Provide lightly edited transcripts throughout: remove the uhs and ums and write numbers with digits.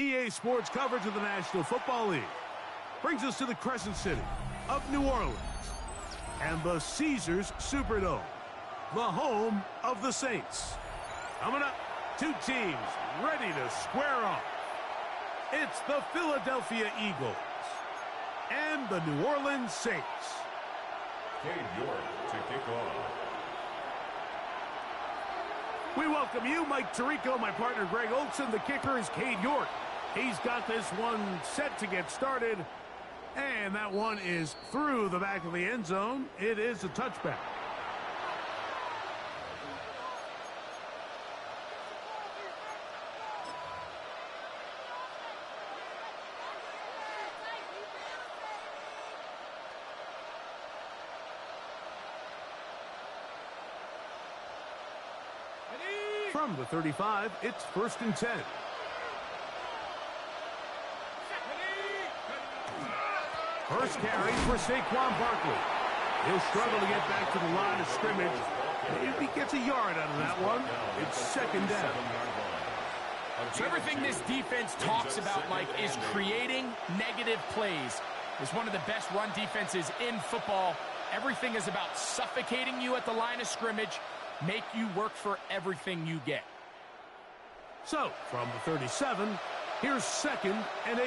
EA Sports coverage of the National Football League brings us to the Crescent City of New Orleans and the Caesars Superdome, the home of the Saints. Coming up, two teams ready to square off. It's the Philadelphia Eagles and the New Orleans Saints. Cade York to kick off. We welcome you, Mike Tirico, my partner Greg Olson. The kicker is Cade York. He's got this one set to get started, and that one is through the back of the end zone. It is a touchback. From the 35, it's 1st and 10. First carry for Saquon Barkley. He'll struggle to get back to the line of scrimmage. If he gets a yard out of that one, it's 2nd down. So everything this defense talks about, Mike, is creating negative plays. It's one of the best run defenses in football. Everything is about suffocating you at the line of scrimmage, make you work for everything you get. So, from the 37, here's 2nd and 8.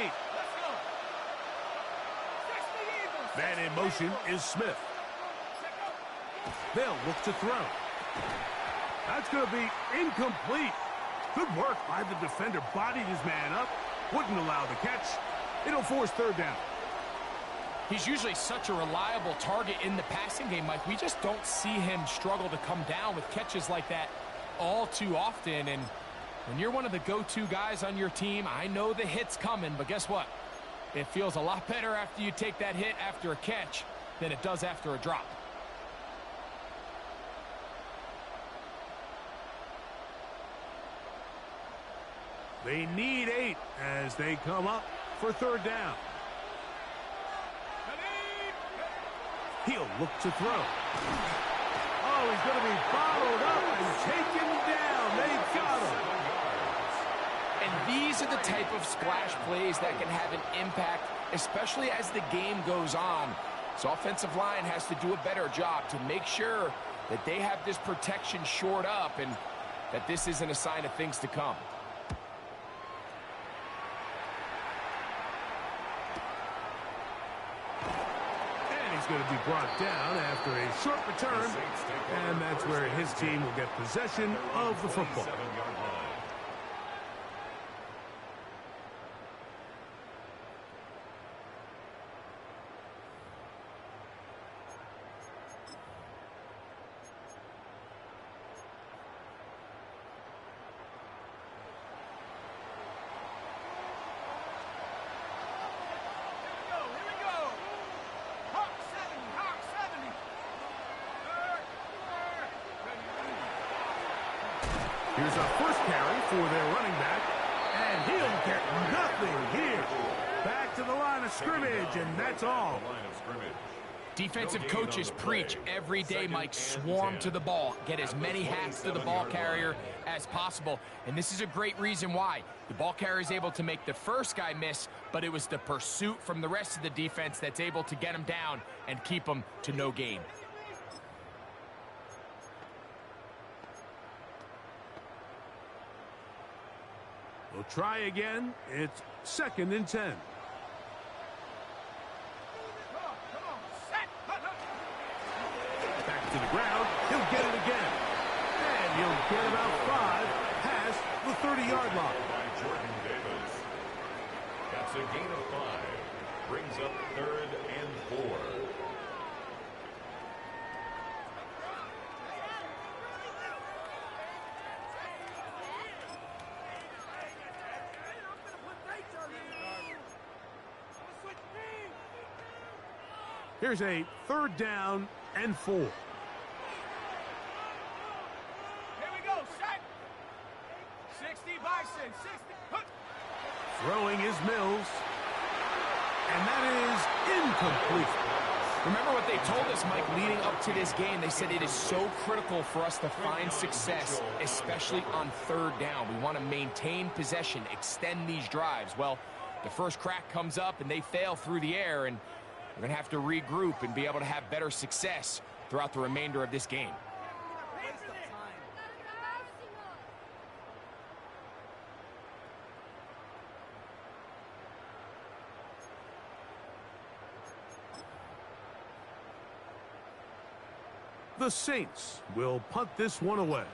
Man in motion is Smith. They'll look to throw. That's going to be incomplete. Good work by the defender. Bodied his man up. Wouldn't allow the catch. It'll force 3rd down. He's usually such a reliable target in the passing game, Mike. We just don't see him struggle to come down with catches like that all too often. And when you're one of the go-to guys on your team, I know the hit's coming, but guess what? It feels a lot better after you take that hit after a catch than it does after a drop. They need 8 as they come up for 3rd down. He'll look to throw. Oh, he's going to be followed up and taken down. They got him. And these are the type of splash plays that can have an impact, especially as the game goes on. So offensive line has to do a better job to make sure that they have this protection shored up and that this isn't a sign of things to come. He's going to be brought down after a short return, and that's where his team will get possession of the football. Here's a first carry for their running back, and he'll get nothing here. Back to the line of scrimmage, and that's all. Defensive coaches preach every day, Mike, swarm to the ball. Get as many hats to the ball carrier as possible. And this is a great reason why. The ball carrier is able to make the first guy miss, but it was the pursuit from the rest of the defense that's able to get him down and keep him to no gain. We'll try again. It's 2nd and 10. Back to the ground. He'll get it again. And he'll get about 5 past the 30-yard line. By Jordan Davis. That's a gain of 5. Brings up 3rd and 4. Here's a 3rd down and 4. Here we go, set. 60 Bison, 60. Throwing is Mills. And that is incomplete. Remember what they told us, Mike, leading up to this game. They said it is so critical for us to find success, especially on third down. We want to maintain possession, extend these drives. Well, the first crack comes up and they fail through the air, and we're going to have to regroup and be able to have better success throughout the remainder of this game. The Saints will punt this one away.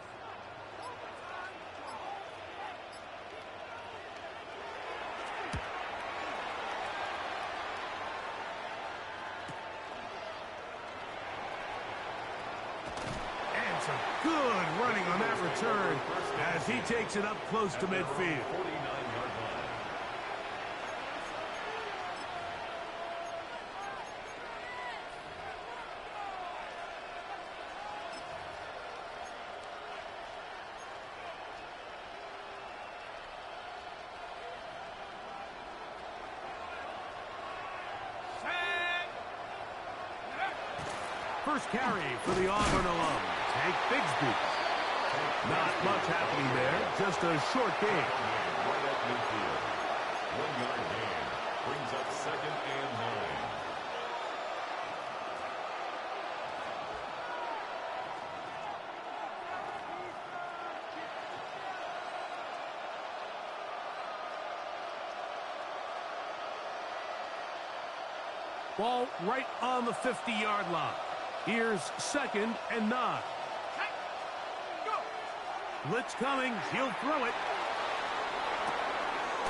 And some good running on that return as he takes it up close to midfield. First carry for the Auburn alum, Tank Bigsby. Not much happening there, just a short gain. Right at midfield. 1 yard gain brings up 2nd and 9. Ball right on the 50-yard line. Here's 2nd and 9. Blitz coming. He'll throw it.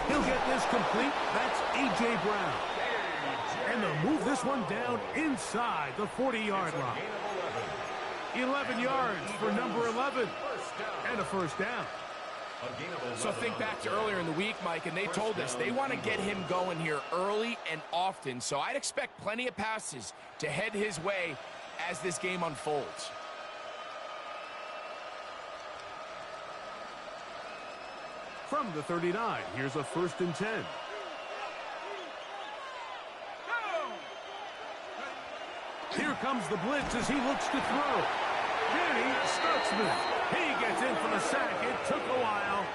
He'll get this complete. That's A.J. Brown. And they'll move this one down inside the 40-yard line. 11 yards for number 11. And a first down. So think back to earlier in the week, Mike, and they told us they want to get him going here early and often. So I'd expect plenty of passes to head his way as this game unfolds. From the 39, here's a 1st and 10. Here comes the blitz as he looks to throw. Danny Stutzman. He gets in for the sack. It took a while.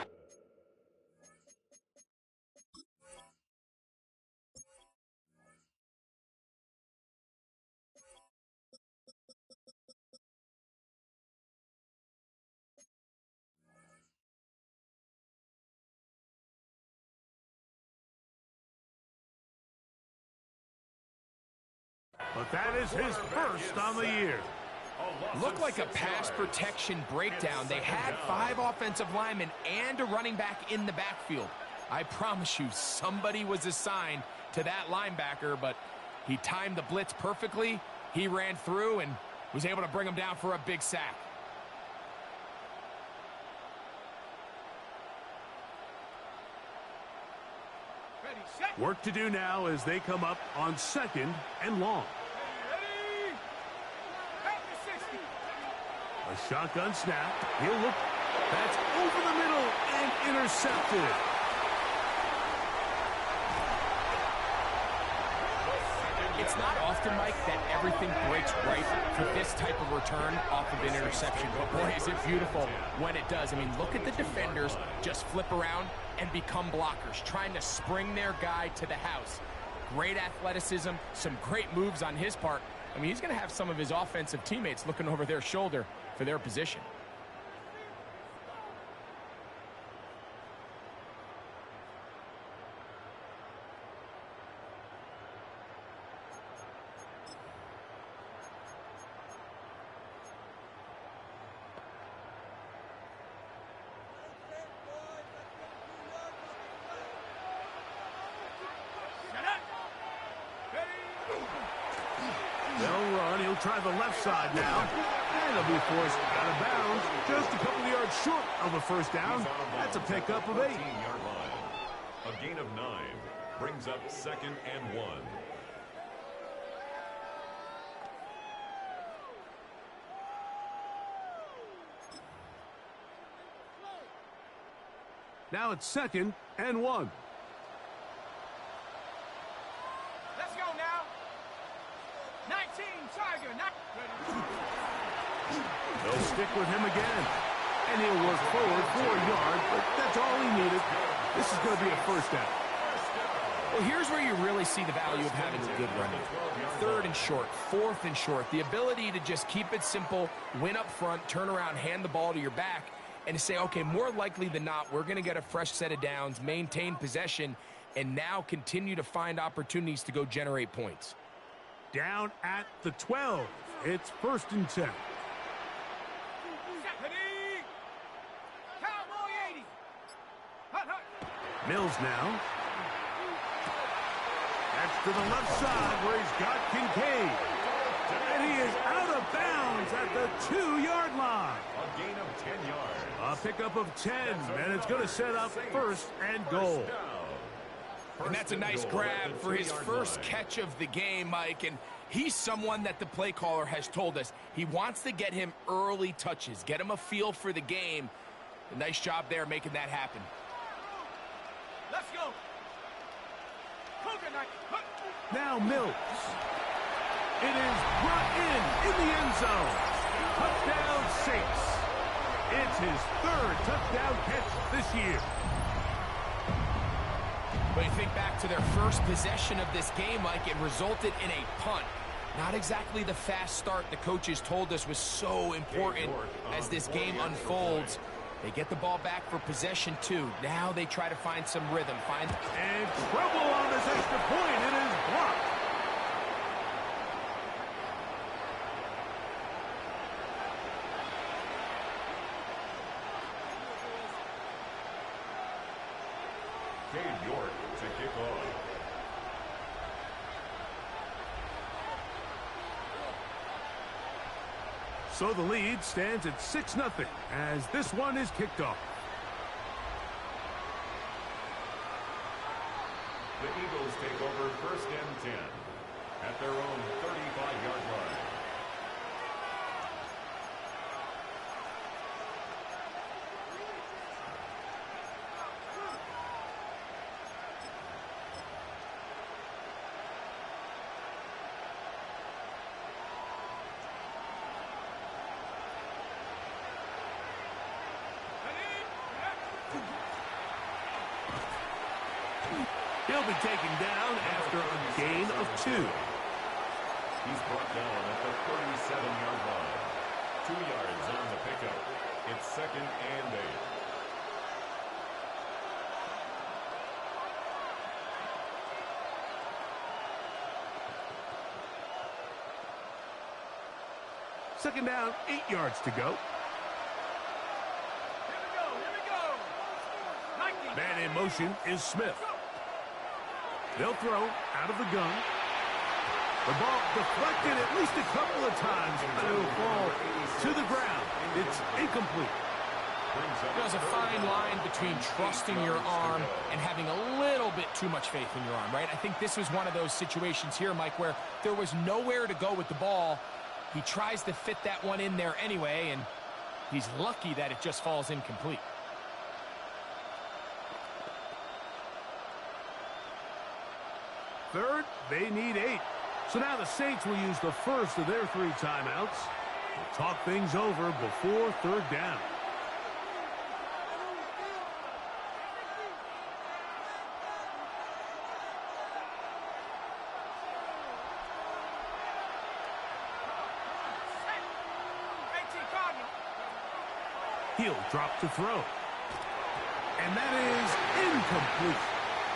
But that is his first on the year. Looked like a pass protection breakdown. They had 5 offensive linemen and a running back in the backfield. I promise you, somebody was assigned to that linebacker, but he timed the blitz perfectly. He ran through and was able to bring him down for a big sack. Work to do now as they come up on 2nd and long. A shotgun snap. He'll look. That's over the middle and intercepted. It's not often, Mike, that everything breaks right for this type of return off of an interception. But, boy, is it beautiful when it does. I mean, look at the defenders just flip around and become blockers, trying to spring their guy to the house. Great athleticism, some great moves on his part. I mean, he's going to have some of his offensive teammates looking over their shoulder for their position. They'll run. He'll try the left side now. And he'll be forced out of bounds. Just a couple of yards short of a first down. That's a pickup of 8. 15-yard line. A gain of 9 brings up 2nd and 1. Now it's 2nd and 1. Let's go now. 19. Tiger, not ready. They'll stick with him again. And he'll work forward for a yard, but that's all he needed. This is going to be a first down. Well, here's where you really see the value of having a good running. 3rd and short, 4th and short. The ability to just keep it simple, win up front, turn around, hand the ball to your back, and to say, okay, more likely than not, we're going to get a fresh set of downs, maintain possession, and now continue to find opportunities to go generate points. Down at the 12. It's 1st and 10. Cowboy 80. Hut, hut. Mills now. That's to the left side where he's got Kincaid. And he is out of bounds at the 2-yard line. A gain of 10 yards. A pickup of 10, and it's going to set up 1st and goal. And that's a nice grab for his first catch of the game, Mike. And he's someone that the play caller has told us he wants to get him early touches, get him a feel for the game. A nice job there making that happen. Let's go. Coconut. Hut. Now Mills. It is brought in the end zone. Touchdown Saints. It's his 3rd touchdown catch this year. But you think back to their first possession of this game, Mike, it resulted in a punt. Not exactly the fast start the coaches told us was so important as this game unfolds. They get the ball back for possession 2. Now they try to find some rhythm. And trouble on this extra point. It is blocked. Cade York to kick off. So the lead stands at 6-0 as this one is kicked off. The Eagles take over 1st and 10 at their own 35-yard line. He'll be taken down after a gain of 2. He's brought down at the 37-yard line. 2 yards on the pickup. It's 2nd and 8. Second down, 8 yards to go. Here we go. Man in motion is Smith. They'll throw out of the gun. The ball deflected at least a couple of times, but it will fall to the ground. It's incomplete. There's a fine line between trusting your arm and having a little bit too much faith in your arm, right? I think this was one of those situations here, Mike, where there was nowhere to go with the ball. He tries to fit that one in there anyway, and he's lucky that it just falls incomplete. Third, they need 8. So now the Saints will use the first of their 3 timeouts. They'll talk things over before 3rd down. He'll drop to throw. And that is incomplete.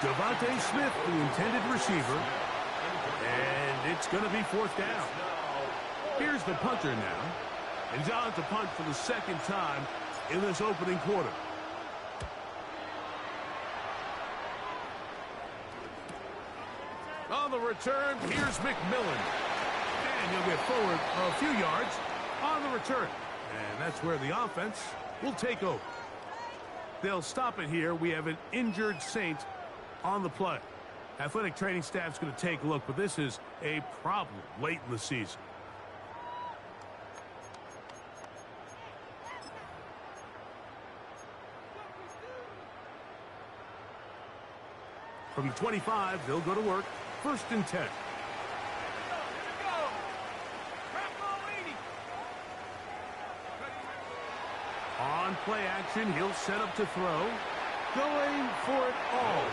Devontae Smith, the intended receiver. And it's going to be 4th down. Here's the punter now. And he's on to punt for the 2nd time in this opening quarter. On the return, here's McMillan. And he'll get forward a few yards on the return. And that's where the offense will take over. They'll stop it here. We have an injured Saint on the play. Athletic training staff's going to take a look, but this is a problem late in the season. From the 25, they'll go to work. 1st and 10. play action. He'll set up to throw. Going for it all.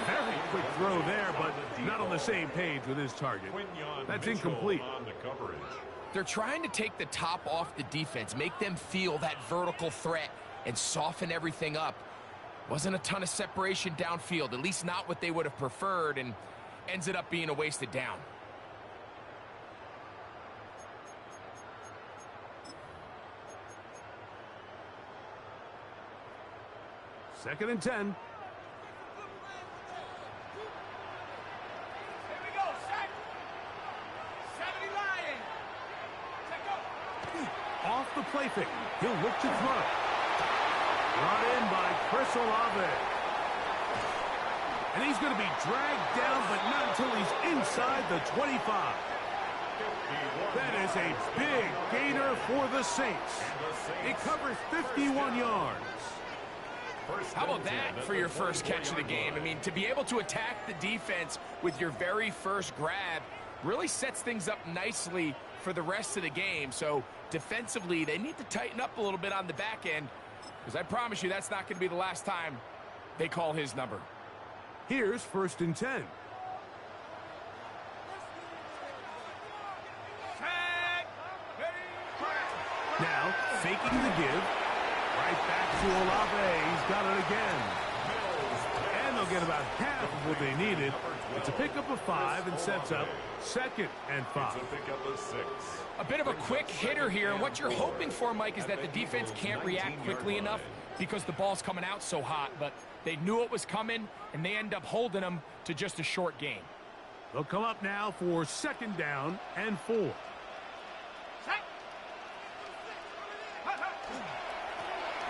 Very quick throw there, but not on the same page with his target. That's incomplete. They're trying to take the top off the defense, make them feel that vertical threat, and soften everything up. Wasn't a ton of separation downfield, at least not what they would have preferred, and ends it up being a wasted down. Second and 10. Here we go, set. 70 Lions. Take go. Off the play fake. He'll look to throw. Brought in by Chris Olave. And he's going to be dragged down, but not until he's inside the 25. That is a big gainer for the Saints. It covers 51 yards. How about that for your first catch of the game? I mean, to be able to attack the defense with your very first grab really sets things up nicely for the rest of the game. So defensively, they need to tighten up a little bit on the back end, because I promise you that's not going to be the last time they call his number. Here's first and 10. Set. Ready. Now, faking the give. Right back to Olave. He's got it again. And they'll get about half of what they needed. It's a pickup of 5 and sets up second and 5. A bit of a quick hitter here, and what you're hoping for, Mike, is that the defense can't react quickly enough because the ball's coming out so hot, but they knew it was coming, and they end up holding them to just a short gain. They'll come up now for second down and 4. Set.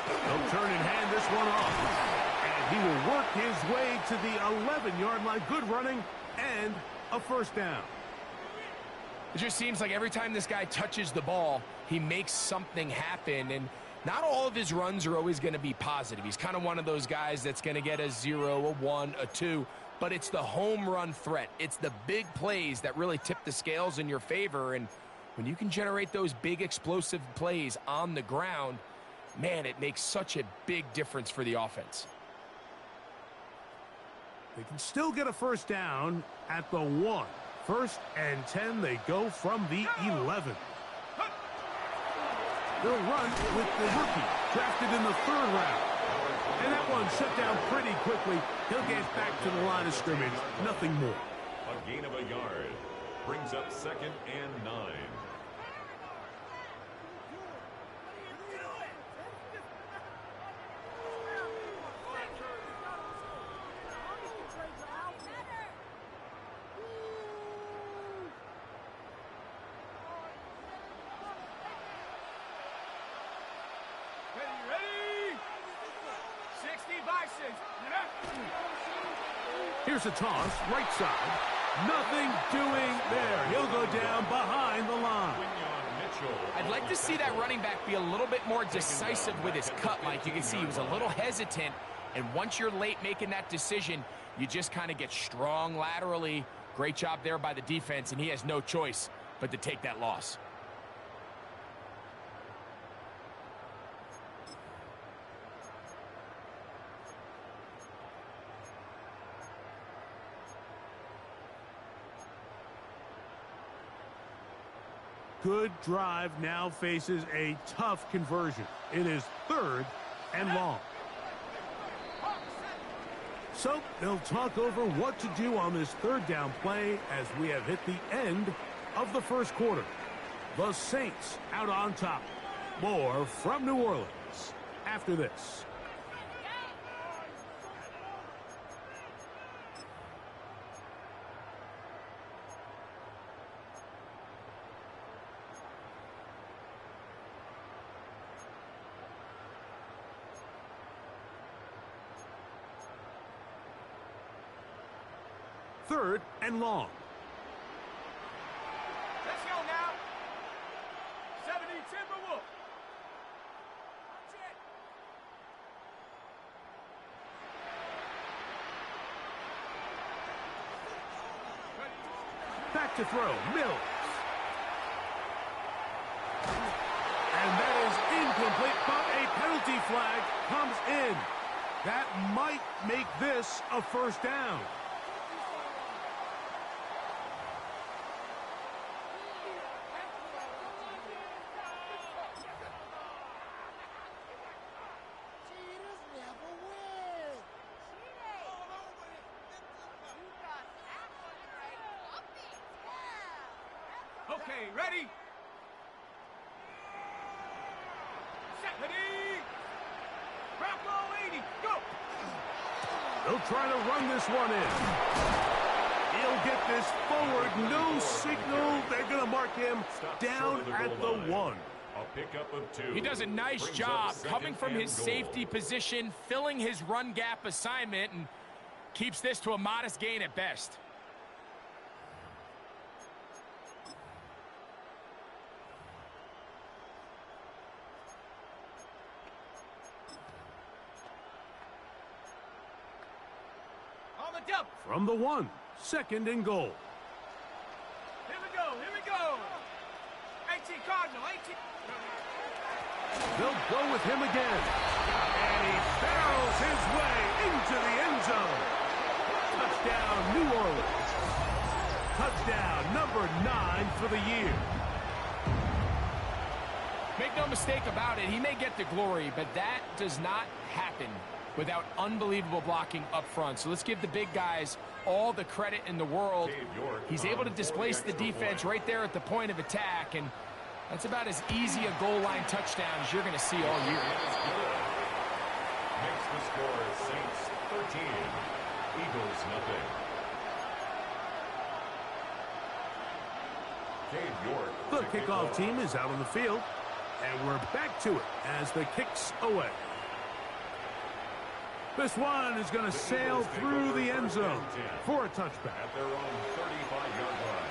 He'll turn and hand this one off. And he will work his way to the 11-yard line. Good running and a first down. It just seems like every time this guy touches the ball, he makes something happen, and not all of his runs are always going to be positive. He's kind of one of those guys that's going to get a 0, a 1, a 2, but it's the home run threat. It's the big plays that really tip the scales in your favor, and when you can generate those big explosive plays on the ground, man, it makes such a big difference for the offense. They can still get a first down at the 1. First and 10, they go from the 11. They'll run with the rookie, drafted in the 3rd round. And that one shut down pretty quickly. He'll get back to the line of scrimmage, nothing more. A gain of a yard brings up second and 9. Here's a toss, right side. Nothing doing there. He'll go down behind the line. I'd like to see that running back be a little bit more decisive with his cut, Mike. You can see he was a little hesitant, and once you're late making that decision, you just kind of get strong laterally. Great job there by the defense, and he has no choice but to take that loss. Good drive now faces a tough conversion. It is 3rd and long. So they'll talk over what to do on this 3rd down play as we have hit the end of the first quarter. The Saints out on top. More from New Orleans after this. Third and long. Let's go now. 70 Timberwolf. Back to throw, Mills. And that is incomplete, but a penalty flag comes in. That might make this a first down. Okay, ready? Set, ready? Bravo 80, go! They'll try to run this one in. He'll get this forward, no signal. They're going to mark him down at the 1. A pickup of 2. He does a nice job coming from his safety position, filling his run gap assignment, and keeps this to a modest gain at best. On the jump. From the 1, 2nd and goal. Here we go, here we go. 18 Cardinal, 18. They'll go with him again. And he barrels his way into the end zone. Touchdown, New Orleans. Touchdown number 9 for the year. Make no mistake about it, he may get the glory, but that does not happen without unbelievable blocking up front. So let's give the big guys all the credit in the world. He's able to displace the defense right there at the point of attack, and that's about as easy a goal line touchdown as you're going to see all year. Makes the score Saints 13, Eagles nothing. The kickoff team is out on the field, and we're back to it as the kick's away. This one is going to sail through the end zone for a touchback. At their own 35-yard line.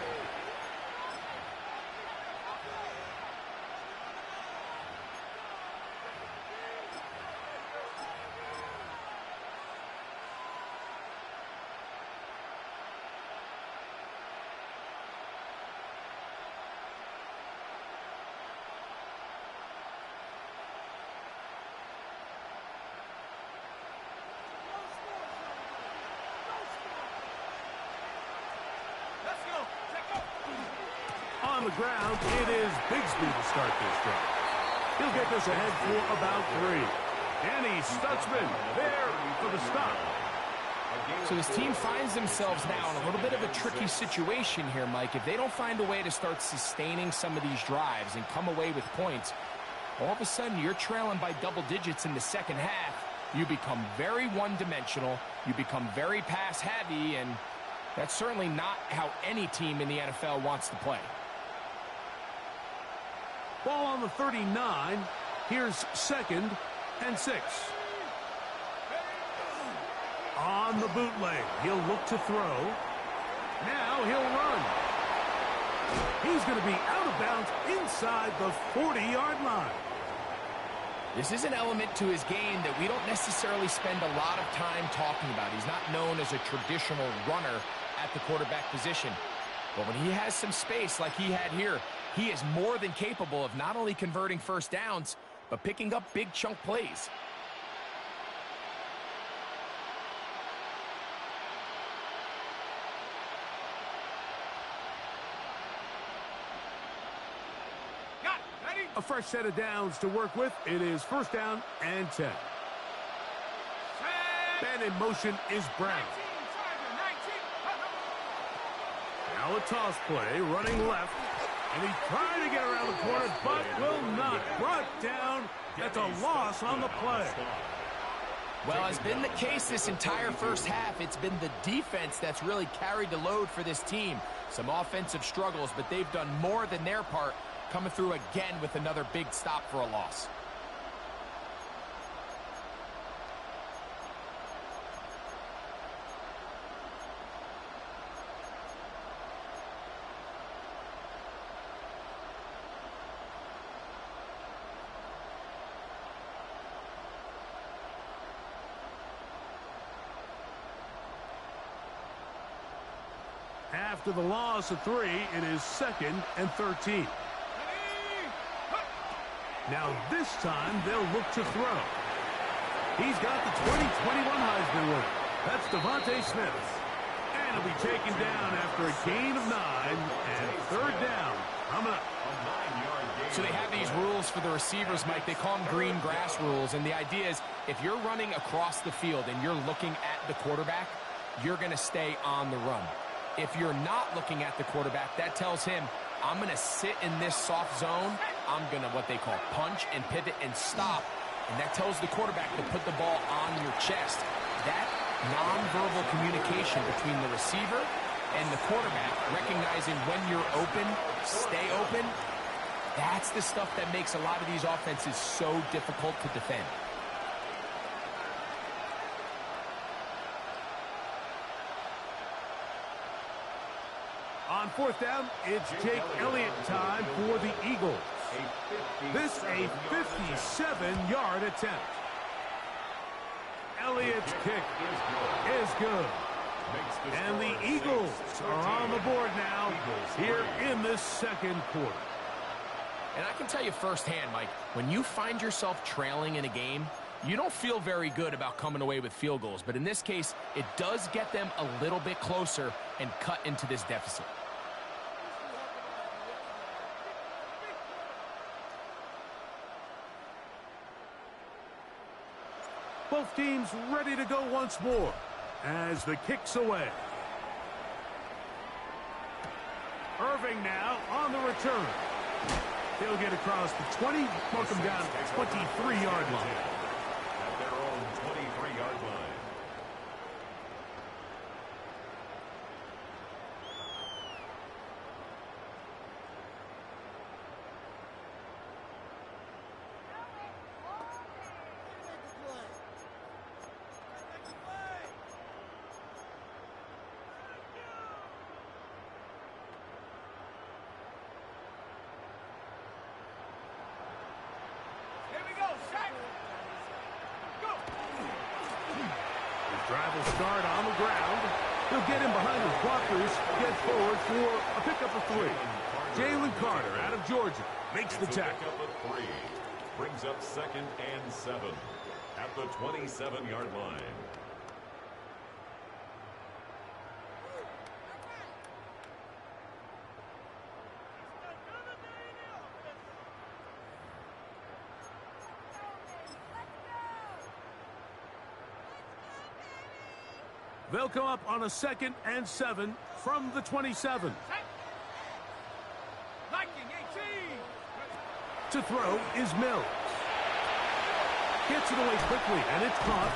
On the ground, it is Bigsby to start this drive. He'll get this ahead for about 3. Danny Stutzman there for the stop. So this team finds themselves now in a little bit of a tricky situation here, Mike. If they don't find a way to start sustaining some of these drives and come away with points, all of a sudden you're trailing by double digits in the second half. You become very one-dimensional. You become very pass-heavy, and that's certainly not how any team in the NFL wants to play. Ball on the 39. Here's 2nd and 6. On the bootleg, he'll look to throw. Now he'll run. He's going to be out of bounds inside the 40-yard line. This is an element to his game that we don't necessarily spend a lot of time talking about. He's not known as a traditional runner at the quarterback position. But when he has some space like he had here, he is more than capable of not only converting first downs, but picking up big chunk plays. A fresh set of downs to work with. It is 1st down and 10. Man in motion is Brown. Now a toss play, running left. And he's trying to get around the corner, but will not. Brought down. That's a loss on the play. Well, has been the case this entire first half. It's been the defense that's really carried the load for this team. Some offensive struggles, but they've done more than their part, coming through again with another big stop for a loss. After the loss of 3, it is 2nd and 13. Now this time they'll look to throw. He's got the 2021 Heisman winner. That's Devontae Smith. And he'll be taken down after a gain of 9 and third down coming up. So they have these rules for the receivers, Mike. They call them green grass rules. And the idea is if you're running across the field and you're looking at the quarterback, you're going to stay on the run. If you're not looking at the quarterback, that tells him, I'm going to sit in this soft zone. I'm going to what they call punch and pivot and stop. And that tells the quarterback to put the ball on your chest. That nonverbal communication between the receiver and the quarterback, recognizing when you're open, stay open, that's the stuff that makes a lot of these offenses so difficult to defend. On fourth down, it's Jake Elliott time for the Eagles. This a 57-yard attempt. Elliott's kick is good. And the Eagles are on the board now here in this second quarter. And I can tell you firsthand, Mike, when you find yourself trailing in a game, you don't feel very good about coming away with field goals. But in this case, it does get them a little bit closer and cut into this deficit. Both teams ready to go once more as the kick's away. Irving now on the return. He'll get across the 20, mark him down at the 23-yard line. At their own 23-yard line. Drive will start on the ground. He'll get in behind his blockers, get forward for a pickup of 3. Jalen Carter out of Georgia makes the tackle. Pickup of 3. Brings up 2nd and 7 at the 27-yard line. They'll come up on a 2nd and 7 from the 27. To throw is Mills. Gets it away quickly, and it's caught.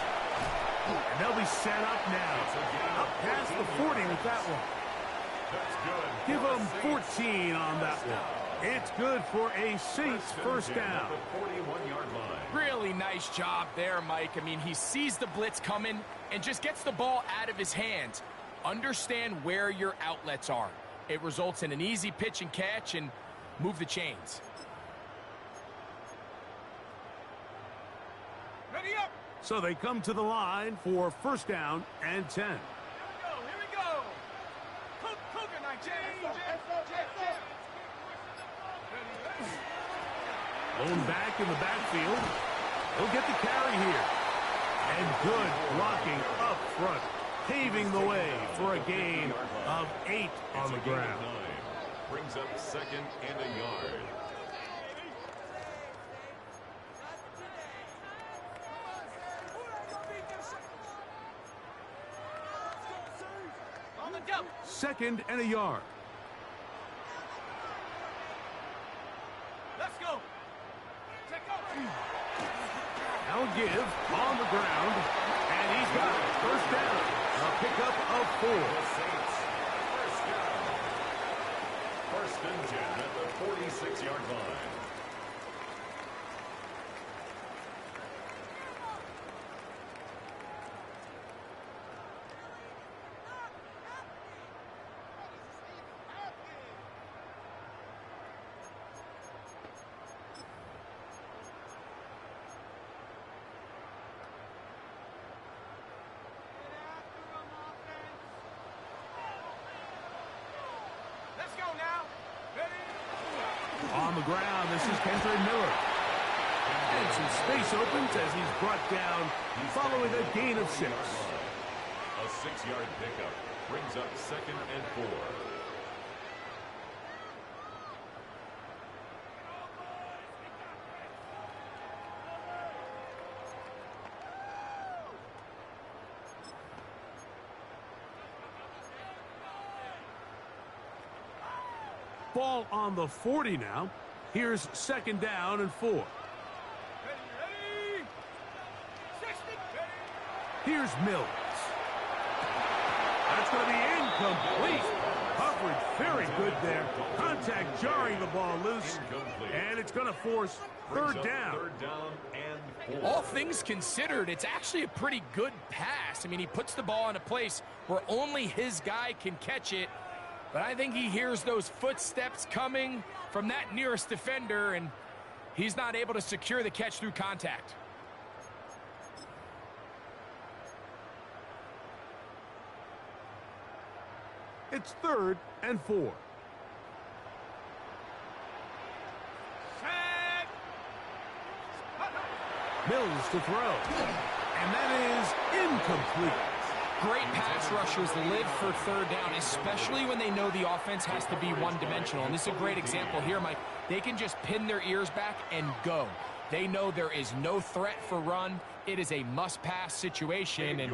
And they'll be set up now. Up past the 40 with that one. Give them 14 on that one. It's good for a Saints first down. Really nice job there, Mike. I mean, he sees the blitz coming and just gets the ball out of his hands. Understand where your outlets are. It results in an easy pitch and catch and move the chains. Ready up. So they come to the line for first down and 10. Here we go. Cougar 19. Blown back in the backfield. He'll get the carry here. And good blocking up front, paving the way for a gain of 8 on the ground. Brings up 2nd and a yard. On the jump. 2nd and a yard. Let's go. Now give on the ground, and he's got it. First down. A pickup of 4. The Saints, first down. 1st and 10 at the 46-yard line. On the ground, this is Kendra Miller. And some space opens as he's brought down following a gain of 6. A 6-yard pickup brings up 2nd and 4. Ball on the 40 now. Here's 2nd down and 4. Ready. 60. Here's Mills. That's going to be incomplete. Coverage very good there. Contact jarring the ball loose. And it's going to force 3rd down. 3rd down and 4. All things considered, it's actually a pretty good pass. I mean, he puts the ball in a place where only his guy can catch it. But I think he hears those footsteps coming from that nearest defender, and he's not able to secure the catch through contact. It's 3rd and 4. Set. Mills to throw. And that is incomplete. Great pass rushers live for 3rd down, especially when they know the offense has to be one-dimensional. And this is a great example here, Mike. They can just pin their ears back and go. They know there is no threat for run. It is a must-pass situation. And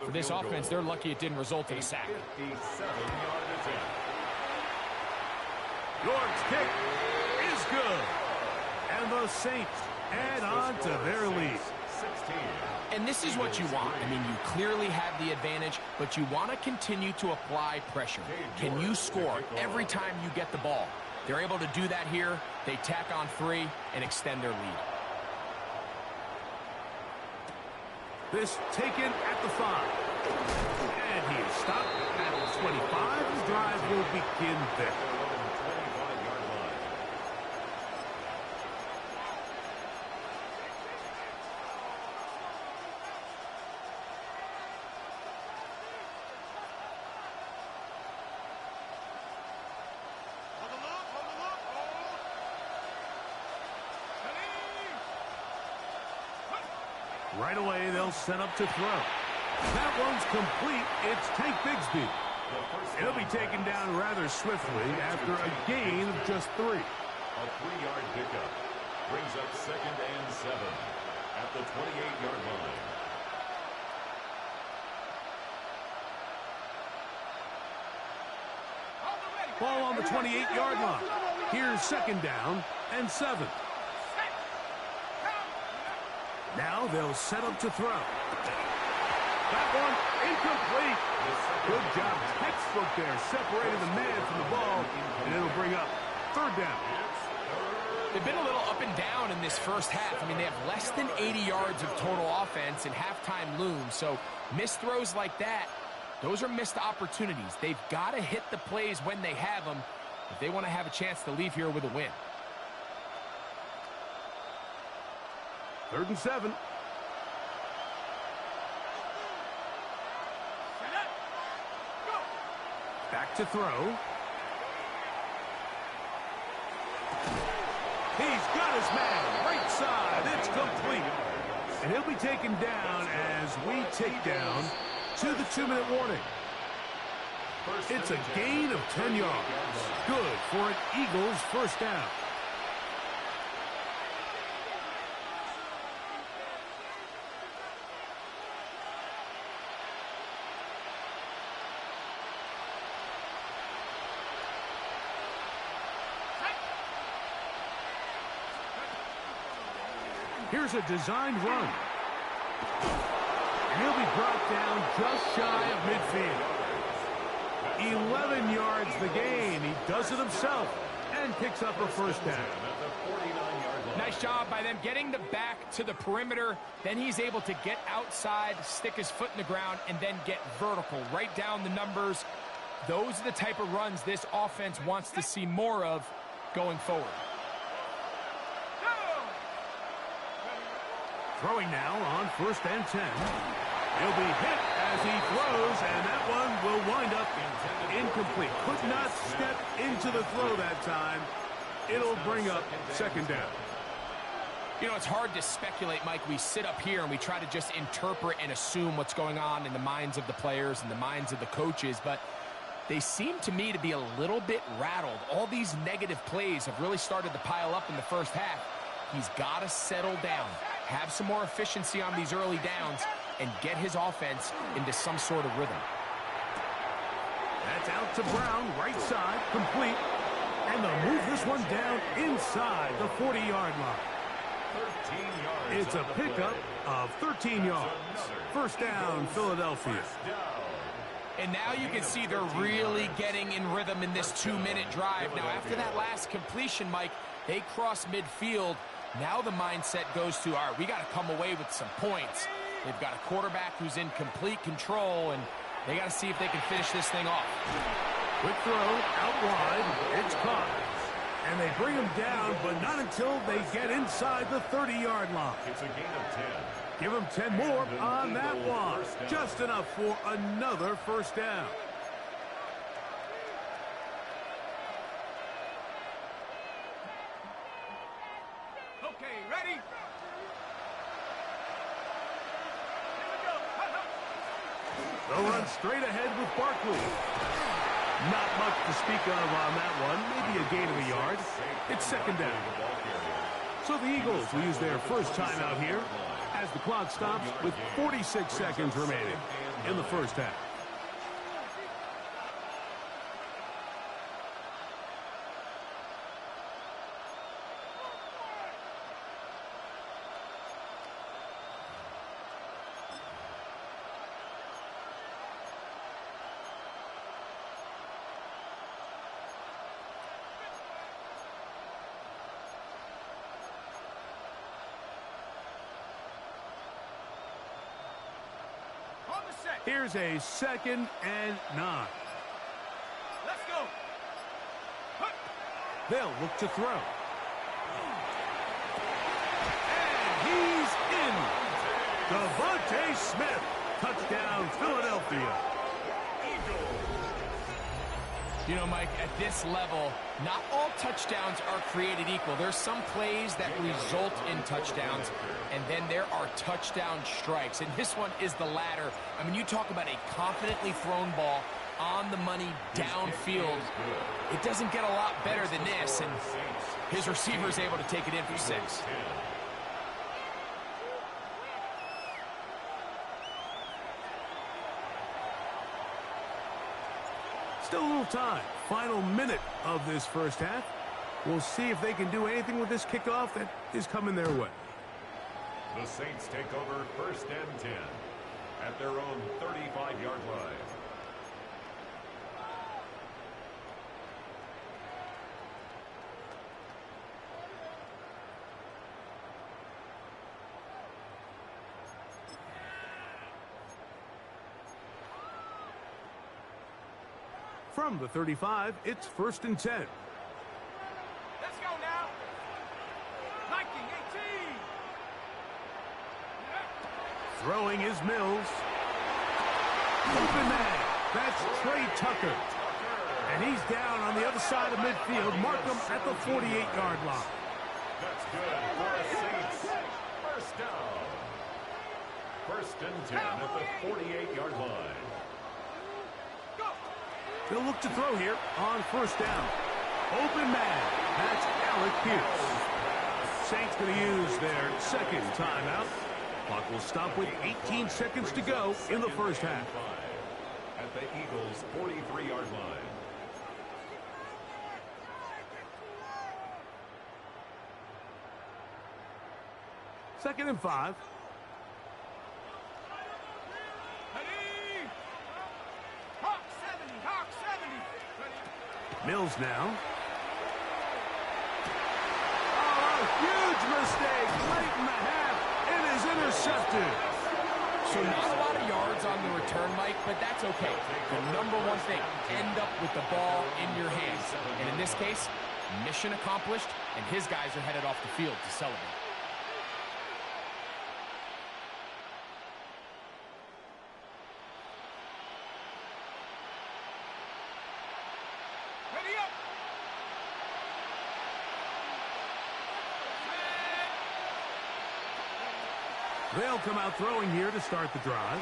for this offense, they're lucky it didn't result in a sack. 57-yard attempt. York's kick is good. And the Saints add on to their lead. 16. And this is what you want. I mean, you clearly have the advantage, but you want to continue to apply pressure. Can you score every time you get the ball? They're able to do that here. They tack on 3 and extend their lead. This taken at the 5. And he is stopped at 25. The drive will begin there. Right away, they'll set up to throw. That one's complete. It's Tank Bigsby. He'll be taken down rather swiftly after a gain of just 3. A 3-yard pickup brings up 2nd and 7 at the 28-yard line. Ball on the 28-yard line. Here's 2nd down and 7. Now they'll set up to throw. That one incomplete. Good job. Textbook there. Separated the man from the ball, and it'll bring up 3rd down. They've been a little up and down in this first half. I mean, they have less than 80 yards of total offense, and halftime looms. So missed throws like that, those are missed opportunities. They've got to hit the plays when they have them if they want to have a chance to leave here with a win. 3rd and 7. Back to throw. He's got his man. Right side. It's complete. And he'll be taken down as we take down to the 2-minute warning. It's a gain of 10 yards. Good for an Eagles first down. Here's a designed run. And he'll be brought down just shy of midfield. 11 yards the gain. He does it himself and picks up a first down. Nice job by them getting the back to the perimeter. Then he's able to get outside, stick his foot in the ground, and then get vertical. Write down the numbers. Those are the type of runs this offense wants to see more of going forward. Throwing now on 1st and 10. He'll be hit as he throws, and that one will wind up incomplete. Could not step into the throw that time. It'll bring up 2nd down. You know, it's hard to speculate, Mike. We sit up here and we try to just interpret and assume what's going on in the minds of the players and the minds of the coaches, but they seem to me to be a little bit rattled. All these negative plays have really started to pile up in the first half. He's got to settle down, have some more efficiency on these early downs, and get his offense into some sort of rhythm. That's out to Brown, right side, complete. And they'll move this one down inside the 40-yard line. 13 yards. It's a pickup of 13 yards. First down, Philadelphia. And now you can see they're really getting in rhythm in this 2-minute drive. Now, after that last completion, Mike, they cross midfield. Now the mindset goes to, all right, we got to come away with some points. They've got a quarterback who's in complete control, and they got to see if they can finish this thing off. Quick throw, out wide, it's caught. And they bring him down, but not until they get inside the 30-yard line. It's a gain of 10. Give him 10 more on that one. Just enough for another first down. Okay, ready? They'll run straight ahead with Barkley. Not much to speak of on that one. Maybe a gain of a yard. It's second down. So the Eagles will use their first timeout here as the clock stops with 46 seconds remaining in the first half. Here's a 2nd and 9. Let's go. They'll look to throw. And he's in. Devontae Smith. Touchdown, Philadelphia. You know, Mike, at this level, not all touchdowns are created equal. There's some plays that result in touchdowns, and then there are touchdown strikes. And this one is the latter. I mean, you talk about a confidently thrown ball on the money downfield. It doesn't get a lot better than this, and his receiver is able to take it in for 6. Still a little time. Final minute of this first half. We'll see if they can do anything with this kickoff that is coming their way. The Saints take over 1st and 10 at their own 35-yard line. From the 35, it's 1st and 10. Let's go now. 19-18. Throwing is Mills. Open man. That's Trey Tucker. And he's down on the other side of midfield. Mark him at the 48-yard line. That's good for the Saints. First down. 1st and 10 at the 48-yard line. They'll look to throw here on 1st down. Open man. That's Alec Pierce. Saints going to use their 2nd timeout. Clock will stop with 18 seconds to go in the first half. At the Eagles' 43-yard line. Second and 5. Mills now. Oh, a huge mistake late in the half. It is intercepted. So not a lot of yards on the return, Mike, but that's okay. The number one thing, end up with the ball in your hands. And in this case, mission accomplished, and his guys are headed off the field to celebrate. They'll come out throwing here to start the drive.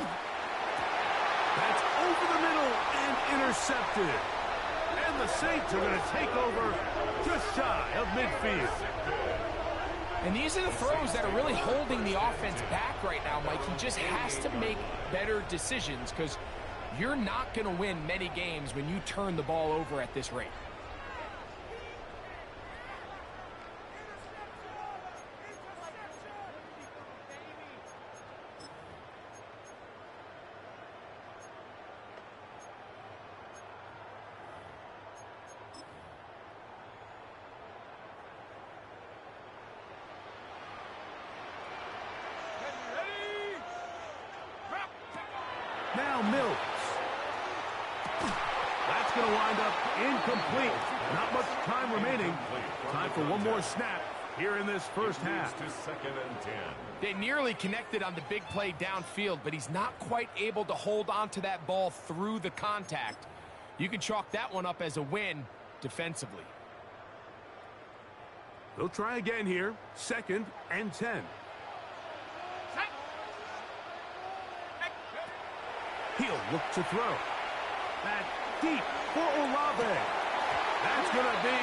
That's over the middle and intercepted. And the Saints are going to take over just shy of midfield. And these are the throws that are really holding the offense back right now, Mike. He just has to make better decisions because you're not going to win many games when you turn the ball over at this rate. Now Mills. That's going to wind up incomplete. Not much time remaining. Time for one more snap here in this first half. Second and 10. They nearly connected on the big play downfield, but he's not quite able to hold on to that ball through the contact. You can chalk that one up as a win defensively. They'll try again here. Second and 10. He'll look to throw. That deep for Olave. That's going to be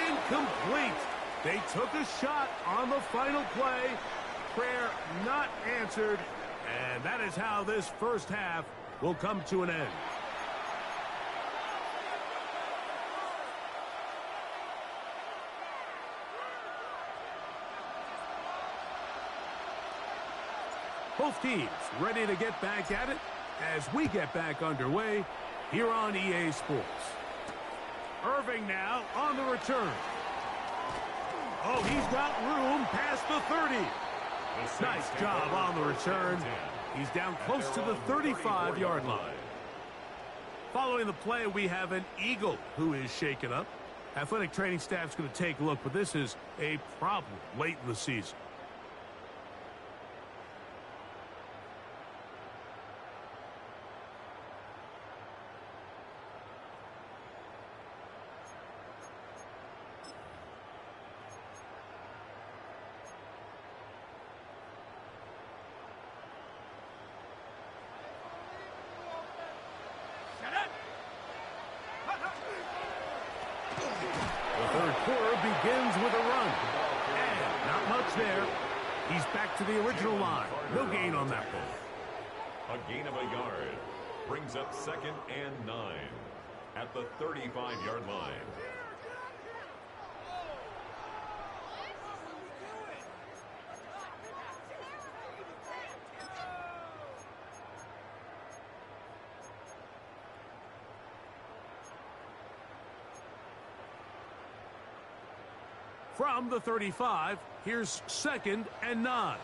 incomplete. They took a shot on the final play. Prayer not answered. And that is how this first half will come to an end. Both teams ready to get back at it as we get back underway here on EA Sports. Irving now on the return. Oh, he's got room past the 30. Nice job on the return. He's down close to the 35-yard line. Following the play, we have an Eagle who is shaken up. Athletic training staff's going to take a look, but this is a problem late in the season. The third quarter begins with a run. And not much there. He's back to the original line. No gain on that one. A gain of a yard brings up second and 9 at the 35-yard line. From the 35, here's second and 9.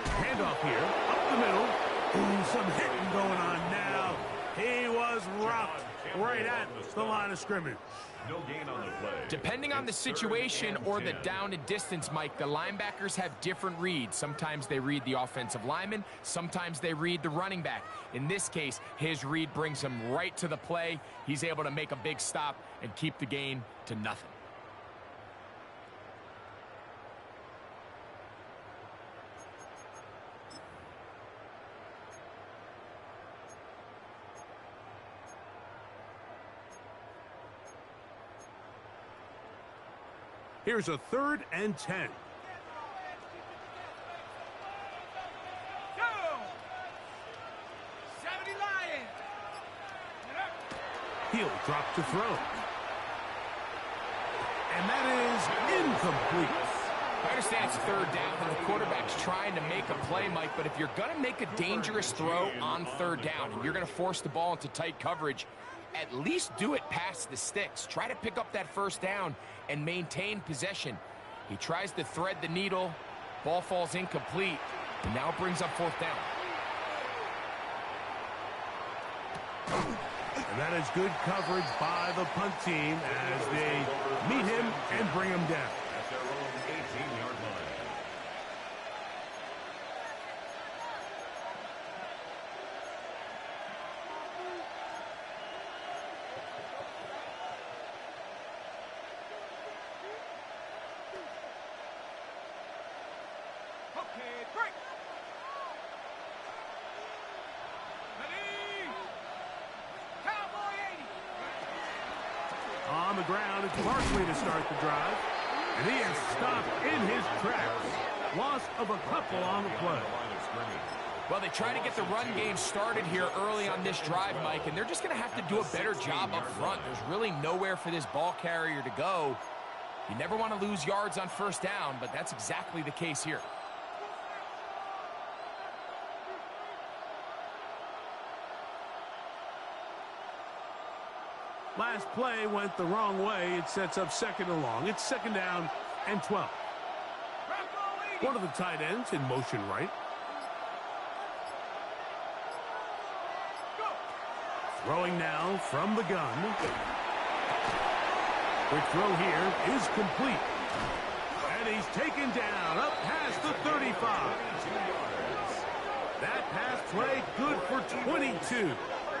Handoff here, up the middle. Ooh, some hitting going on now. He was rocked right at the line of scrimmage. No gain on the play. Depending on the situation or the down and distance, Mike, the linebackers have different reads. Sometimes they read the offensive lineman. Sometimes they read the running back. In this case, his read brings him right to the play. He's able to make a big stop and keep the gain to nothing. Here's a third and 10. He'll drop to throw. And that is incomplete. I understand it's third down and the quarterback's trying to make a play, Mike, but if you're going to make a dangerous throw on third down and you're going to force the ball into tight coverage, at least do it past the sticks. Try to pick up that first down and maintain possession. He tries to thread the needle. Ball falls incomplete, and now brings up fourth down. And that is good coverage by the punt team as they meet him and bring him down. At their own 18-yard line. ground. It's Barkley to start the drive. And he is stopped in his tracks. Loss of a couple on the play. Well, they try to get the run game started here early on this drive, Mike, and they're just going to have to do a better job up front. There's really nowhere for this ball carrier to go. You never want to lose yards on first down, but that's exactly the case here. Last play went the wrong way. It sets up second and long. It's second down and 12. One of the tight ends in motion right. Throwing now from the gun. Quick throw here is complete. And he's taken down up past the 35. That pass play good for 22.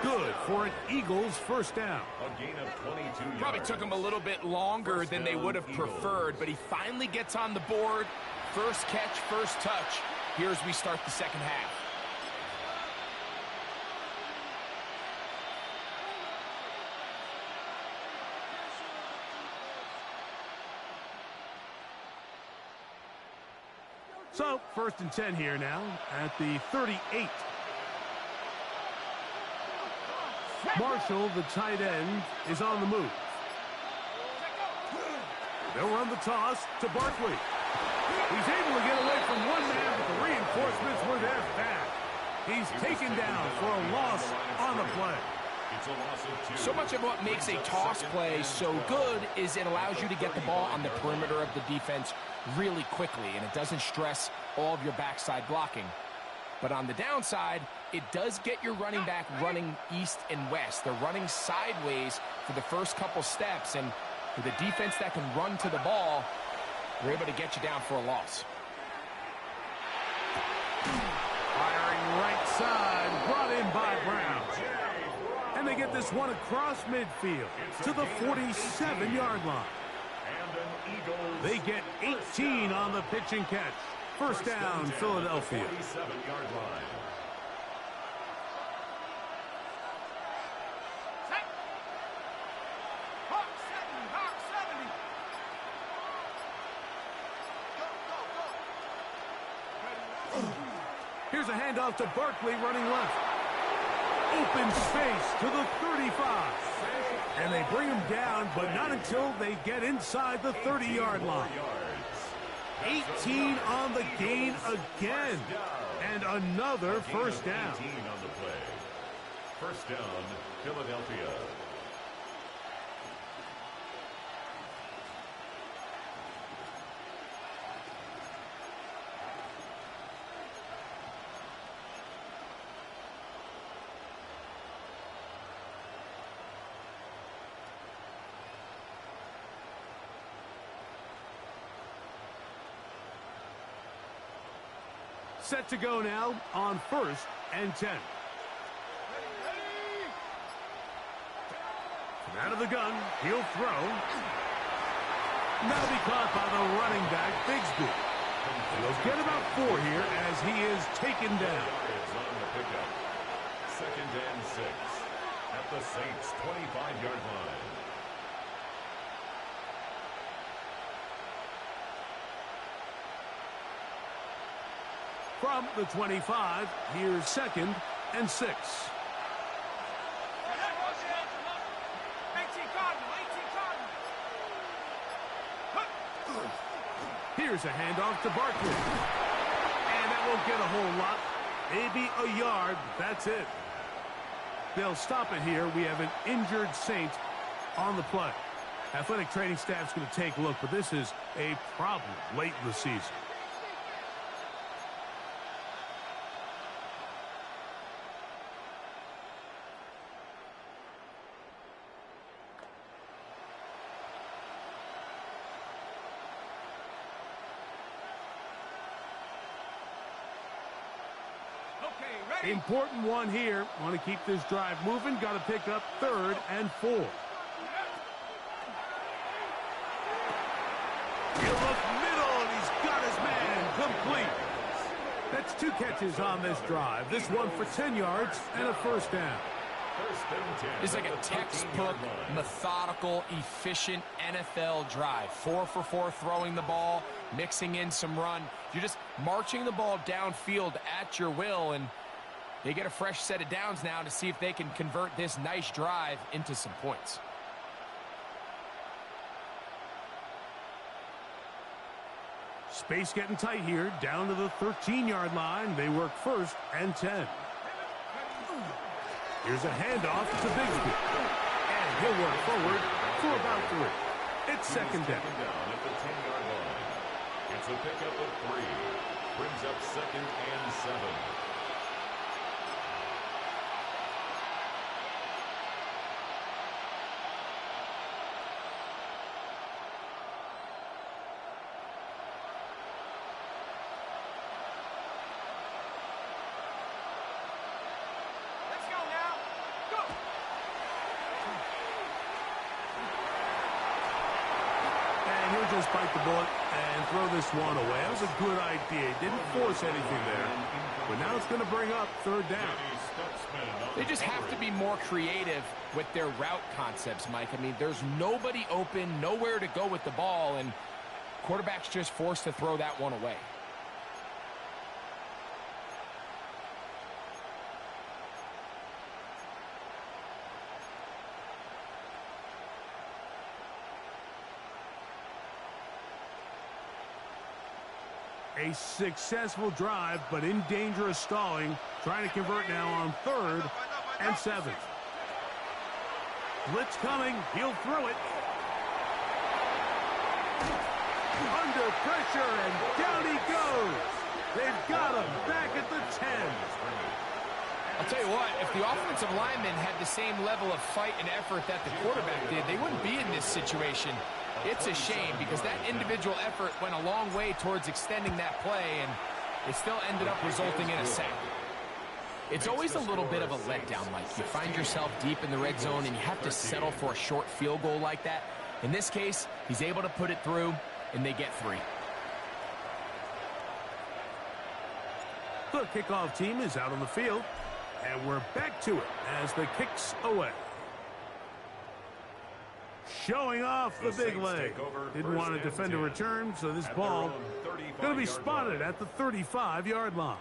Good for an Eagles first down. A gain of 22 yards. Probably took him a little bit longer than they would have preferred, but he finally gets on the board. First catch, first touch. Here as we start the second half. So, first and 10 here now at the 38. Marshall, the tight end, is on the move. They'll run the toss to Barkley. He's able to get away from one man, but the reinforcements were there fast. He's taken down for a loss on the play. It's a loss of 2. So much of what makes a toss play so good is it allows you to get the ball on the perimeter of the defense really quickly, and it doesn't stress all of your backside blocking. But on the downside, it does get your running back running east and west. They're running sideways for the first couple steps, and with a defense that can run to the ball, they're able to get you down for a loss. Firing right side, brought in by Brown. And they get this one across midfield to the 47-yard line. They get 18 on the pitch and catch. First down, Philadelphia. 47-yard line. Hawk 70, Hawk 70. Here's a handoff to Barkley running left. Open space to the 35. And they bring him down, but not until they get inside the 30-yard line. 18 on the gain again. And another first down. 18 on the play. First down, Philadelphia. Set to go now on first and 10. From out of the gun, he'll throw. Now be caught by the running back, Bigsby. He'll get about 4 here as he is taken down. On the pickup. Second and 6 at the Saints' 25-yard line. From the 25, here's second and 6. 18 Cardinal, 18 Cardinal. Here's a handoff to Barkley. And that won't get a whole lot. Maybe a yard. That's it. They'll stop it here. We have an injured Saint on the play. Athletic training staff's going to take a look, but this is a problem late in the season. Important one here. Want to keep this drive moving. Got to pick up 3rd and 4. He'll look middle, and he's got his man complete. That's 2 catches on this drive. This one for 10 yards and a first down. First and 10. It's like a textbook, methodical, efficient NFL drive. 4 for 4 throwing the ball, mixing in some run. You're just marching the ball downfield at your will, and they get a fresh set of downs now to see if they can convert this nice drive into some points. Space getting tight here, down to the 13-yard line. They work first and 10. Here's a handoff to Bigsby. And he'll work forward for about 3. It's second down. At the 10-yard line. It's a pickup of 3. Brings up second and 7. Just bite the bullet and throw this one away. That was a good idea. Didn't force anything there. But now it's going to bring up third down. They just have to be more creative with their route concepts, Mike. I mean, there's nobody open, nowhere to go with the ball, and quarterback's just forced to throw that one away. A successful drive, but in danger of stalling. Trying to convert now on 3rd and 7. Blitz coming. He'll throw it. Under pressure, and down he goes. They've got him back at the 10. I'll tell you what, if the offensive lineman had the same level of fight and effort that the quarterback did, they wouldn't be in this situation. It's a shame because that individual effort went a long way towards extending that play, and it still ended up resulting in a sack. It's always a little bit of a letdown, Mike. You find yourself deep in the red zone, and you have to settle for a short field goal like that. In this case, he's able to put it through, and they get 3. The kickoff team is out on the field, and we're back to it as the kick's away. Showing off the big leg. Didn't want to defend a return, so this ball going to be spotted at the 35-yard line.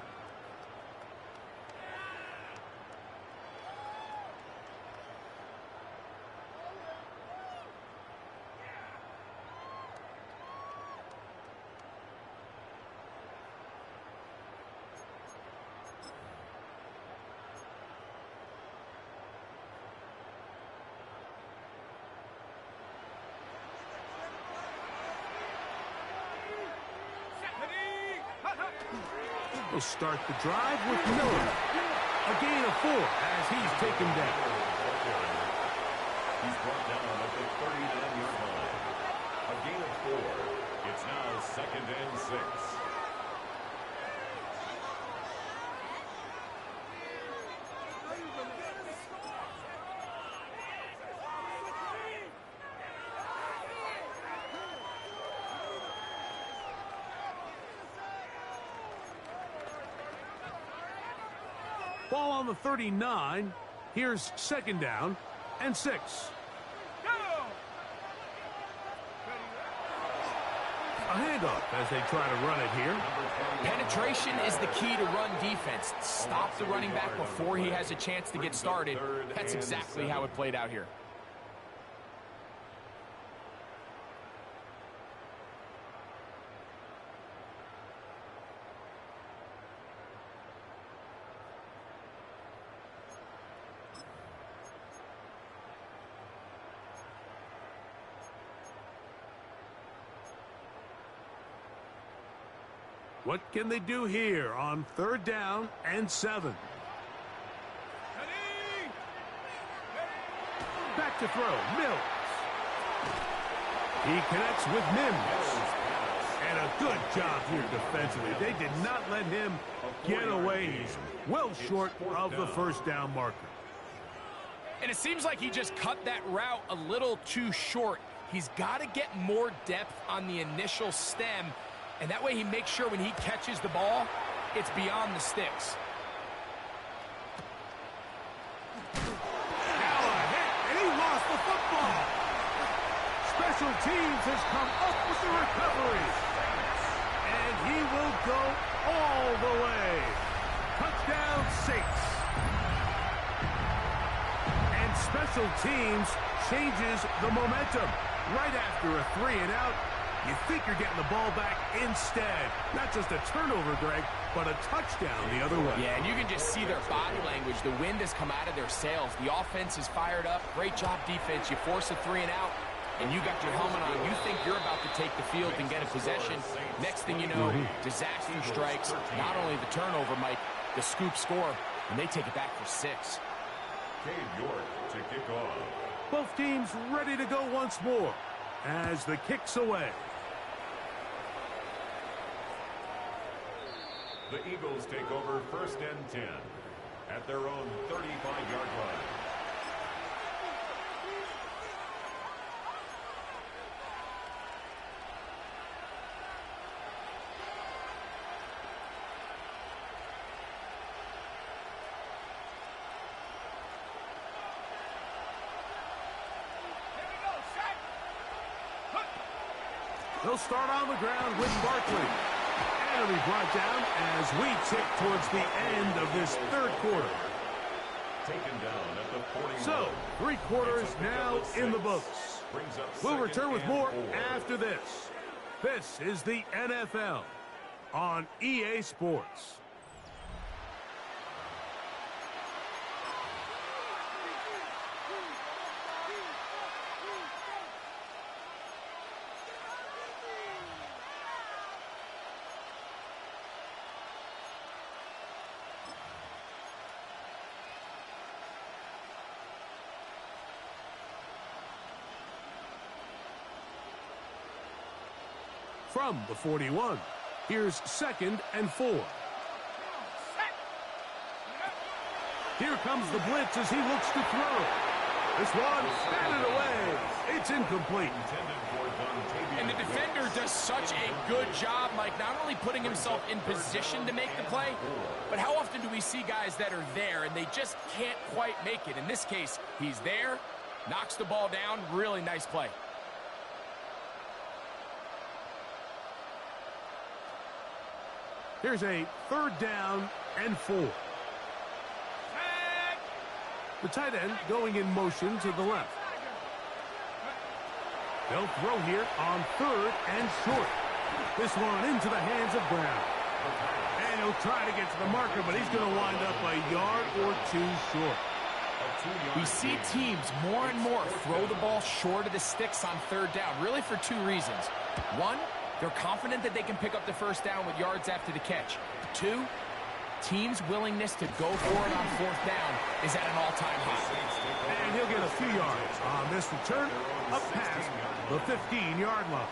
We'll start the drive with Miller. A gain of 4 as he's taken down. He's brought down at the 39-yard line. A gain of 4. It's now second and 6. Ball on the 39. Here's second down and 6. A handoff as they try to run it here. Penetration is the key to run defense. Stop the running back before he has a chance to get started. That's exactly how it played out here. What can they do here on third down and 7? Back to throw, Mills. He connects with Mims. And a good job here defensively. They did not let him get away. He's well short of the first down marker. And it seems like he just cut that route a little too short. He's got to get more depth on the initial stem, and that way he makes sure when he catches the ball, it's beyond the sticks. Special teams has come up with the recovery. And he will go all the way. Touchdown, Saints. And special teams changes the momentum. Right after a 3-and-out, you think you're getting the ball back instead. Not just a turnover, Greg, but a touchdown the other way. Yeah, and you can just see their body language. The wind has come out of their sails. The offense is fired up. Great job, defense. You force a 3-and-out, and you got your helmet on. You think you're about to take the field and get a possession. Next thing you know, disaster strikes. Not only the turnover, Mike, the scoop score, and they take it back for 6. Cade York to kick off. Both teams ready to go once more as the kick's away. The Eagles take over 1st and 10 at their own 35-yard line. They'll start on the ground with Barkley. And it'll be brought down as we tick towards the end of this third quarter. Taken down at the 41. So, 3 quarters now in the books. We'll return with more after this. This is the NFL on EA Sports. From the 41, here's 2nd and 4. Here comes the blitz as he looks to throw. This one batted away. It's incomplete. And the defender does such a good job, Mike, not only putting himself in position to make the play, but how often do we see guys that are there and they just can't quite make it? In this case, he's there, knocks the ball down, really nice play. Here's a 3rd down and 4. The tight end going in motion to the left. They'll throw here on 3rd and short. This one into the hands of Brown. And he'll try to get to the marker, but he's going to wind up a yard or 2 short. We see teams more and more throw the ball short of the sticks on 3rd down, really for 2 reasons. 1, they're confident that they can pick up the 1st down with yards after the catch. 2, teams' willingness to go for it on 4th down is at an all-time high. And he'll get a few yards on this return up past the 15-yard line.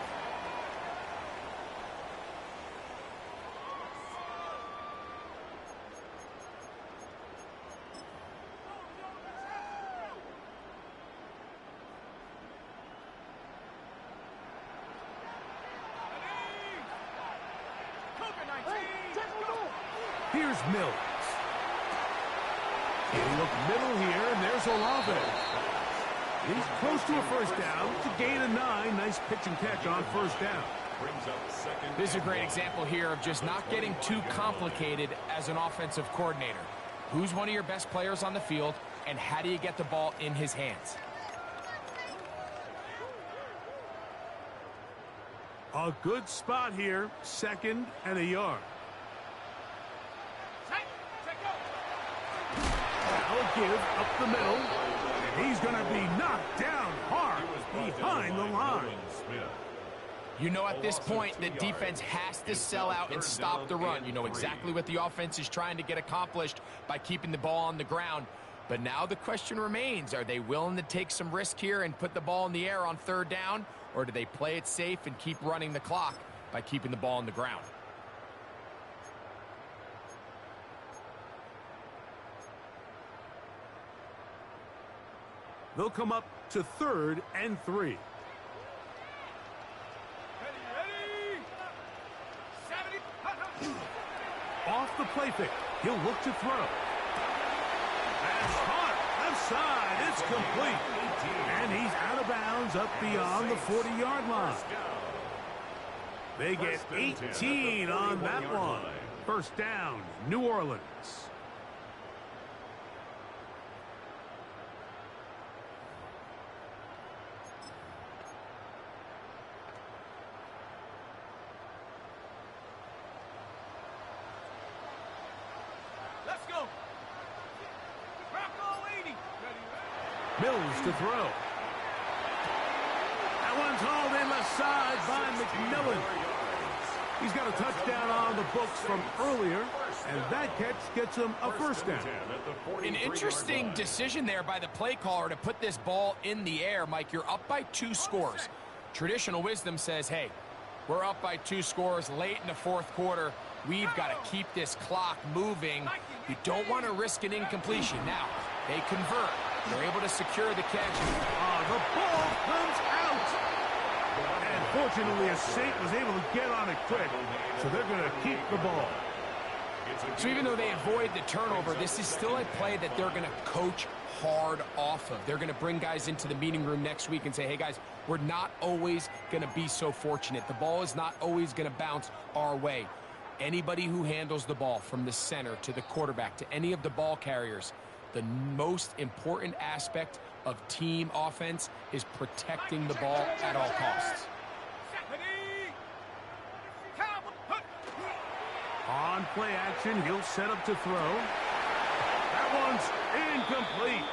Here's Mills. He'll look middle here, and there's Olave. He's close to a 1st down to gain a 9. Nice pitch and catch on 1st down. This is a great example here of just not getting too complicated as an offensive coordinator. Who's one of your best players on the field, and how do you get the ball in his hands? A good spot here, 2nd and a yard. Now give up the middle, and he's going to be knocked down hard behind the line. You know at this point the defense has to sell out and stop the run. You know exactly what the offense is trying to get accomplished by keeping the ball on the ground. But now the question remains, are they willing to take some risk here and put the ball in the air on 3rd down? Or do they play it safe and keep running the clock by keeping the ball on the ground? They'll come up to 3rd and 3. Off the play fake. He'll look to throw. That's hot. Left side. It's complete. And he's out of bounds up beyond the 40-yard line. They get 18 on that one. First down, New Orleans. Let's go. Rocco 80. Mills to throw. That one's hauled in the side by McMillan. He's got a touchdown on the books from earlier, and that catch gets him a first down. An interesting decision there by the play caller to put this ball in the air. Mike, you're up by 2 scores. Traditional wisdom says, hey, we're up by 2 scores late in the fourth quarter. We've got to keep this clock moving. You don't want to risk an incompletion. Now, they convert. They're able to secure the catch. The ball comes out. And fortunately, a Saint was able to get on it quick, so they're going to keep the ball. So even though they avoid the turnover, this is still a play that they're going to coach hard off of. They're going to bring guys into the meeting room next week and say, hey, guys, we're not always going to be so fortunate. The ball is not always going to bounce our way. Anybody who handles the ball from the center to the quarterback to any of the ball carriers, the most important aspect of team offense is protecting the ball at all costs. On play action, he'll set up to throw. That one's incomplete.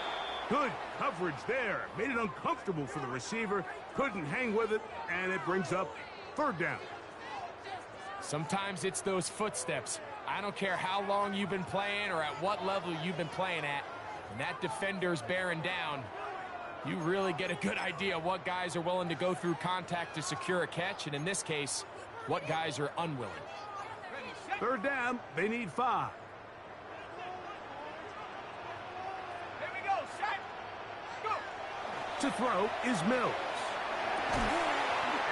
Good coverage there. Made it uncomfortable for the receiver. Couldn't hang with it, and it brings up third down. Sometimes it's those footsteps. I don't care how long you've been playing or at what level you've been playing at. When that defender's bearing down, you really get a good idea what guys are willing to go through contact to secure a catch, and in this case, what guys are unwilling. Third down, they need 5. Here we go, set, go. To throw is Mills.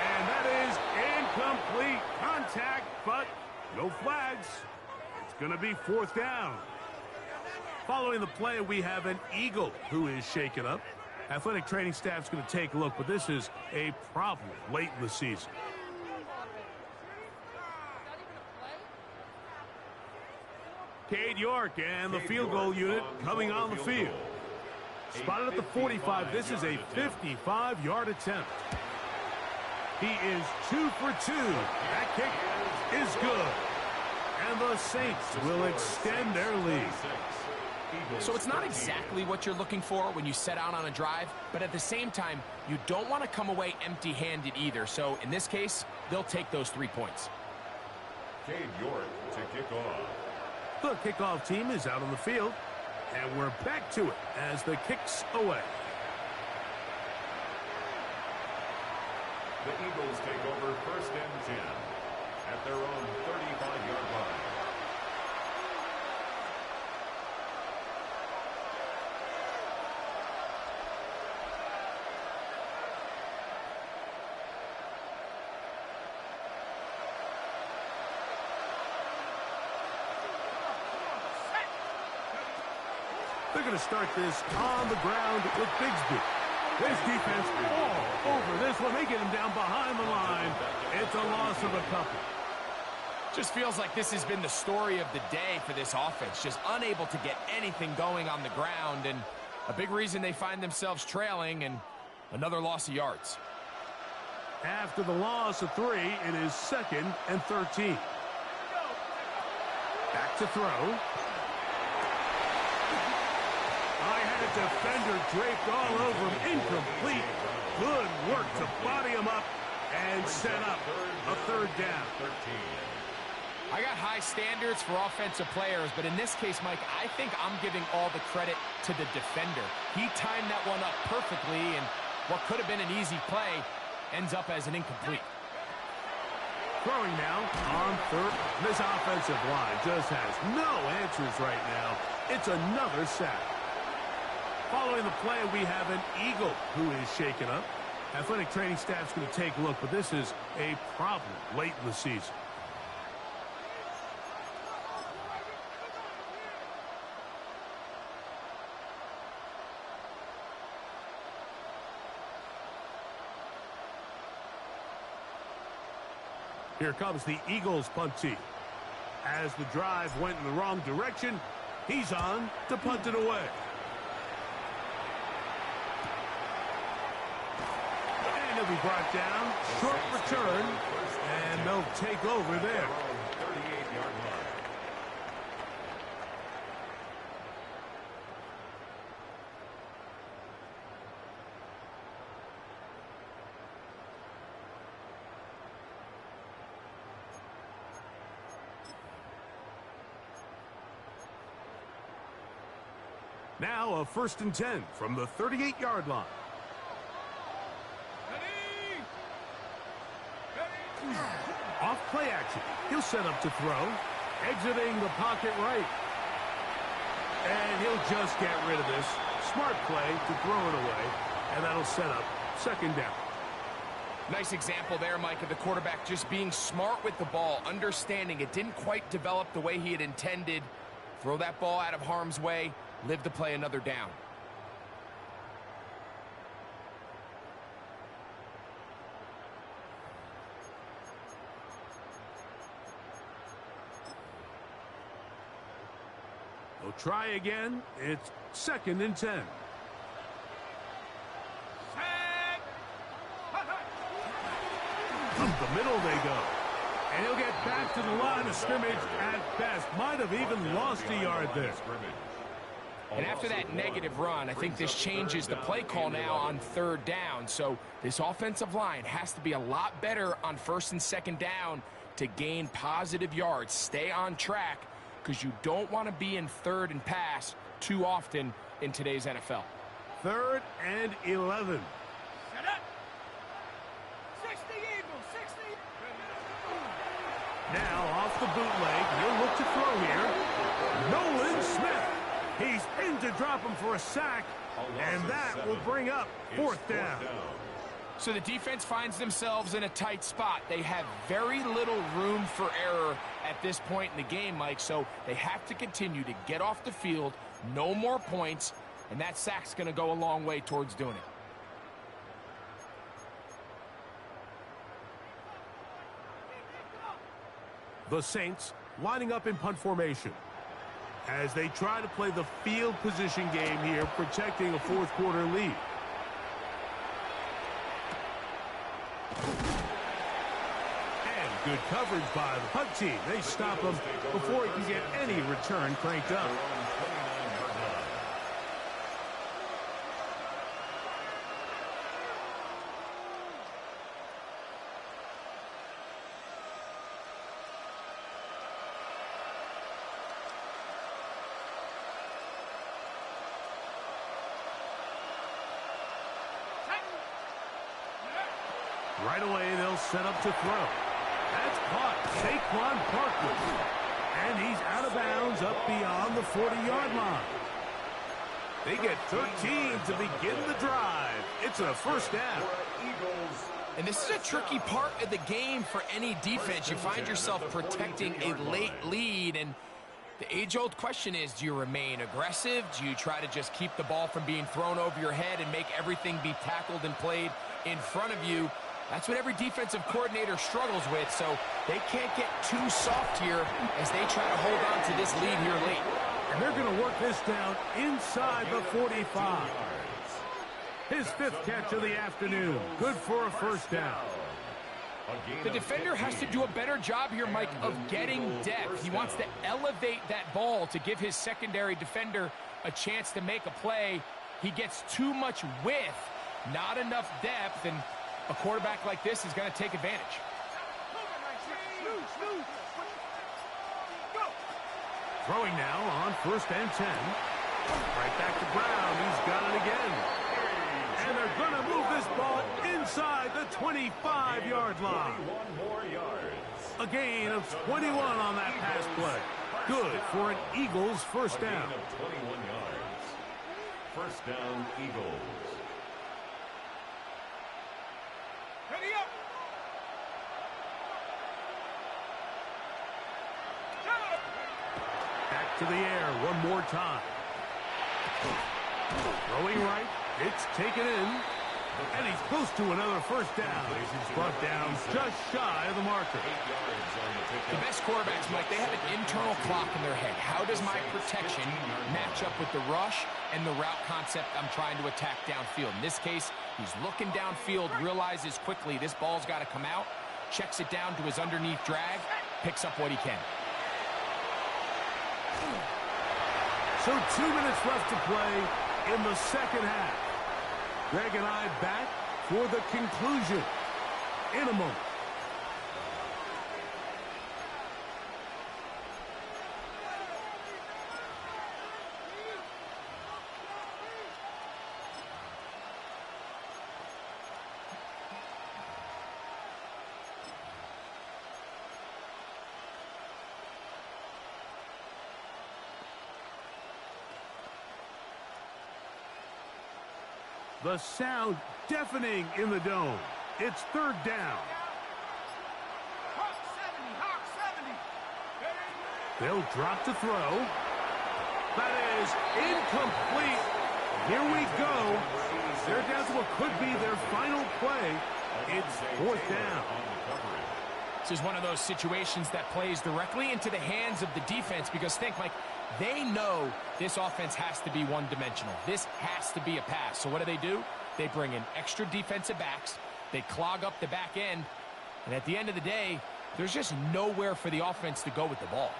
And that is incomplete. Contact, but no flags. It's going to be fourth down. Following the play, we have an Eagle who is shaken up. Athletic training staff's going to take a look, but this is a problem late in the season. Cade York and the field goal unit coming on the field. Spotted at the 45. This is a 55-yard attempt. He is 2 for 2. That kick is good. And the Saints will extend their lead. So it's not exactly what you're looking for when you set out on a drive, but at the same time, you don't want to come away empty-handed either. So in this case, they'll take those 3 points. Cade York to kick off. The kickoff team is out on the field, and we're back to it as the kick's away. The Eagles take over first and 10 at their own 35-yard line. They're going to start this on the ground with Bigsby. This defense all over this one. They get him down behind the line. It's a loss of a couple. Just feels like this has been the story of the day for this offense. Just unable to get anything going on the ground, and a big reason they find themselves trailing, and another loss of yards. After the loss of 3, it is 2nd and 13. Back to throw. Defender draped all over him. Incomplete. Good work to body him up and set up a third down. I got high standards for offensive players, but in this case, Mike, I think I'm giving all the credit to the defender. He timed that one up perfectly, and what could have been an easy play ends up as an incomplete. Throwing now on third. This offensive line just has no answers right now. It's another sack. Following the play, we have an Eagle who is shaken up. Athletic training staff's going to take a look, but this is a problem late in the season. Here comes the Eagles punt team. As the drive went in the wrong direction, he's on to punt it away. And he'll be brought down. Short return. And they'll take over there. 38-yard line. Now a 1st and 10 from the 38-yard line. Off play action. He'll set up to throw. Exiting the pocket right. And he'll just get rid of this. Smart play to throw it away. And that'll set up 2nd down. Nice example there, Mike, of the quarterback just being smart with the ball, understanding it didn't quite develop the way he had intended. Throw that ball out of harm's way. Live to play another down. They'll try again. It's 2nd and 10. Up the middle they go. And he'll get back to the line of scrimmage at best. Might have even lost a yard there. And after that negative run, I think this changes the play call now on 3rd down. So this offensive line has to be a lot better on 1st and 2nd down to gain positive yards. Stay on track because you don't want to be in 3rd and pass too often in today's NFL. 3rd and 11. Set up. 60 Eagles, 60. Now off the bootleg. He'll look to throw here. Nolan Smith. He's in to drop him for a sack, and that will bring up 4th down. So the defense finds themselves in a tight spot. They have very little room for error at this point in the game, Mike, so they have to continue to get off the field, no more points, and that sack's going to go a long way towards doing it. The Saints lining up in punt formation as they try to play the field position game here, protecting a 4th quarter lead. And good coverage by the punt team. They stop him before he can get any return cranked up. Right away, they'll set up to throw. That's caught. Saquon Barkley. And he's out of bounds up beyond the 40-yard line. They get 13 to begin the drive. It's a 1st down. And this is a tricky part of the game for any defense. You find yourself protecting a late lead, and the age-old question is, do you remain aggressive? Do you try to just keep the ball from being thrown over your head and make everything be tackled and played in front of you? That's what every defensive coordinator struggles with, so they can't get too soft here as they try to hold on to this lead here late. And they're going to work this down inside the 45. His 5th catch of the afternoon. Good for a 1st down. The defender has to do a better job here, Mike, of getting depth. He wants to elevate that ball to give his secondary defender a chance to make a play. He gets too much width, not enough depth, and a quarterback like this is going to take advantage. Throwing now on 1st and 10. Right back to Brown. He's got it again. And they're going to move this ball inside the 25-yard line. A gain of 21 on that pass play. Good for an Eagles 1st down. 21 yards. 1st down, Eagles. Ready up. Back to the air one more time. Throwing right. It's taken in. And he's close to another first down. He's brought down just shy of the marker. 8 yards on the pickup. The best quarterbacks, Mike, they have an internal clock in their head. How does my protection match up with the rush and the route concept I'm trying to attack downfield? In this case, he's looking downfield, realizes quickly this ball's got to come out, checks it down to his underneath drag, picks up what he can. So 2 minutes left to play in the second half. Greg and I back for the conclusion in a moment. The sound deafening in the dome. It's third down. Hawk 70. They'll drop to throw. That is incomplete. Here we go. They're down to what could be their final play. It's fourth down. This is one of those situations that plays directly into the hands of the defense because think, Mike, they know this offense has to be one-dimensional. This has to be a pass. So what do? They bring in extra defensive backs. They clog up the back end. And at the end of the day, there's just nowhere for the offense to go with the ball.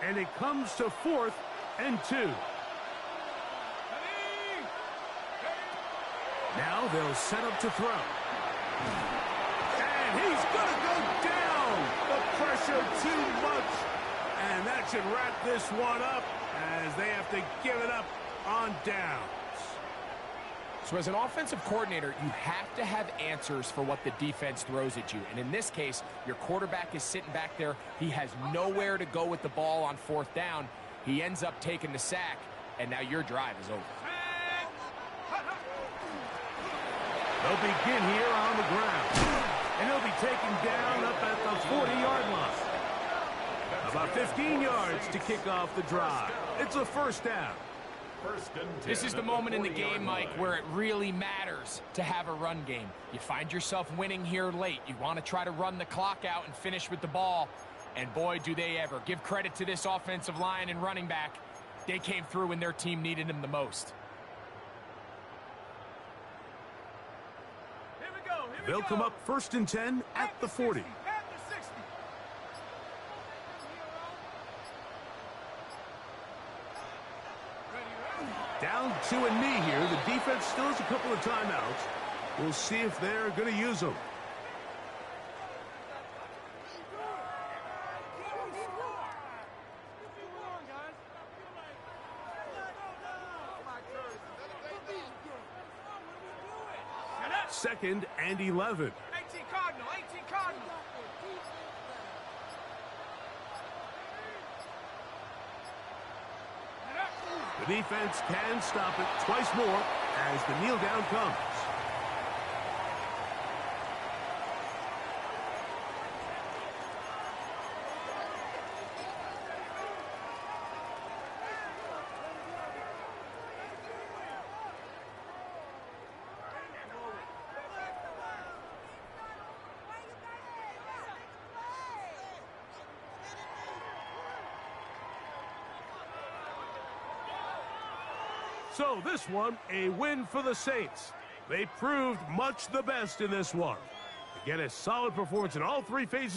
And it comes to 4th and 2. Now they'll set up to throw. And he's going to go down. The pressure too much. And that should wrap this one up as they have to give it up on downs. So as an offensive coordinator, you have to have answers for what the defense throws at you. And in this case, your quarterback is sitting back there. He has nowhere to go with the ball on fourth down. He ends up taking the sack, and now your drive is over. They'll begin here on the ground. And he'll be taken down up at the 40-yard line. About 15 yards to kick off the drive. It's a first down. This is the moment in the game, Mike, where it really matters to have a run game. You find yourself winning here late. You want to try to run the clock out and finish with the ball. And boy, do they ever. Give credit to this offensive line and running back. They came through when their team needed them the most. They'll come up 1st and 10 at the 40. Down to a knee here. The defense still has a couple of timeouts. We'll see if they're going to use them. Second and 11. 18 Cardinal. The defense can stop it twice more as the kneel down comes. So this one, a win for the Saints. They proved much the best in this one. Again, a solid performance in all three phases.